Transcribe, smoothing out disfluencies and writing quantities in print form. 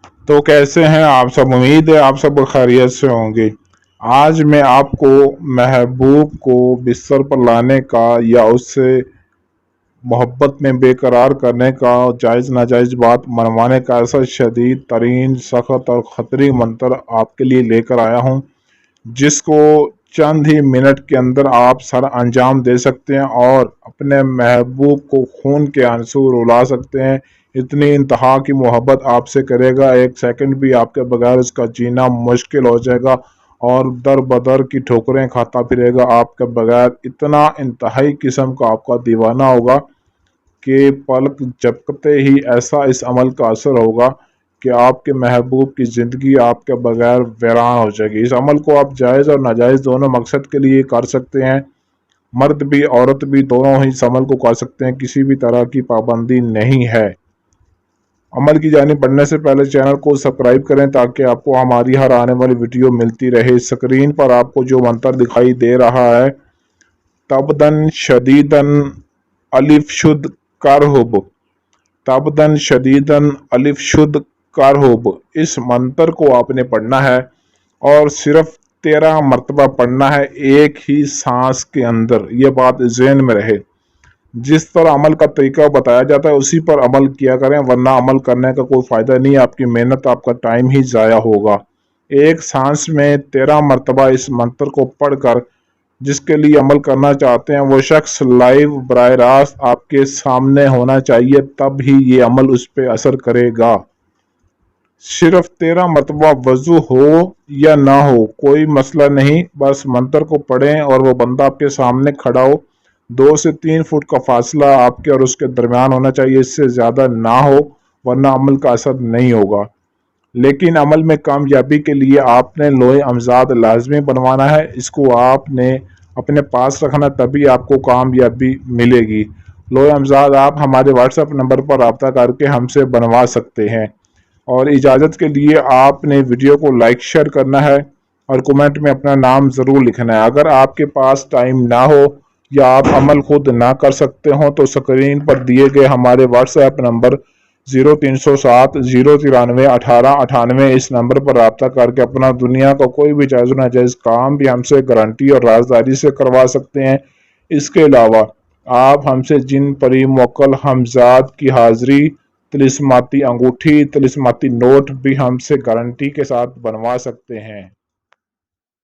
तो कैसे हैं आप सब? उम्मीद है आप सब खैरियत से होंगे। आज मैं आपको महबूब को बिस्तर पर लाने का या उससे मोहब्बत में बेकरार करने का, जायज़ नाजायज़ बात मनवाने का ऐसा शदीद तरीन, सख्त और ख़तरी मंत्र आपके लिए लेकर आया हूँ, जिसको चंद ही मिनट के अंदर आप सर अंजाम दे सकते हैं और अपने महबूब को खून के आंसू रुला सकते हैं। इतनी इंतहा की मोहब्बत आपसे करेगा, एक सेकंड भी आपके बगैर उसका जीना मुश्किल हो जाएगा और दर बदर की ठोकरें खाता फिरेगा आपके बगैर। इतना इंतहाई किस्म का आपका दीवाना होगा कि पलक झपकते ही ऐसा इस अमल का असर होगा कि आपके महबूब की ज़िंदगी आपके बगैर वीरान हो जाएगी। इस अमल को आप जायज़ और नाजायज़ दोनों मकसद के लिए कर सकते हैं। मर्द भी औरत भी दोनों ही इस अमल को कर सकते हैं, किसी भी तरह की पाबंदी नहीं है। अमल की जानिब बढ़ने से पहले चैनल को सब्सक्राइब करें ताकि आपको हमारी हर आने वाली वीडियो मिलती रहे। स्क्रीन पर आपको जो मंत्र दिखाई दे रहा है, तबदन शदीदन अलिफ शुद्ध करहुब, तबदन शदीदन अलिफ शुद्ध करहुब, इस मंत्र को आपने पढ़ना है और सिर्फ 13 मरतबा पढ़ना है एक ही सांस के अंदर। ये बात ज़हन में रहे। जिस पर अमल का तरीका बताया जाता है उसी पर अमल किया करें, वरना अमल करने का कोई फ़ायदा नहीं, आपकी मेहनत आपका टाइम ही ज़ाया होगा। एक सांस में 13 मरतबा इस मंत्र को पढ़कर जिसके लिए अमल करना चाहते हैं वो शख्स लाइव बराह रास्त आपके सामने होना चाहिए, तब ही ये अमल उस पर असर करेगा। सिर्फ 13 मरतबा वजू हो या ना हो कोई मसला नहीं, बस मंत्र को पढ़ें और वो बंदा आपके सामने खड़ा हो। 2 से 3 फुट का फासला आपके और उसके दरमियान होना चाहिए, इससे ज़्यादा ना हो, वरना अमल का असर नहीं होगा। लेकिन अमल में कामयाबी के लिए आपने लोहे अमजाद लाजमी बनवाना है। इसको आपने अपने पास रखना, तभी आपको कामयाबी मिलेगी। लोहे अमजाद आप हमारे व्हाट्सएप नंबर पर रब्ता करके हमसे बनवा सकते हैं। और इजाज़त के लिए आपने वीडियो को लाइक शेयर करना है और कमेंट में अपना नाम ज़रूर लिखना है। अगर आपके पास टाइम ना हो या आप अमल खुद ना कर सकते हो तो स्क्रीन पर दिए गए हमारे व्हाट्सएप नंबर 0307 093 1898, इस नंबर पर रब्ता करके अपना दुनिया का कोई भी जायज़ नाजायज़ काम भी हमसे गारंटी और राजदारी से करवा सकते हैं। इसके अलावा आप हमसे जिन परी मोकल हमजाद की हाज़िरी, तिलिस्माती अंगूठी, तिलिस्माती नोट भी हमसे गारंटी के साथ बनवा सकते हैं।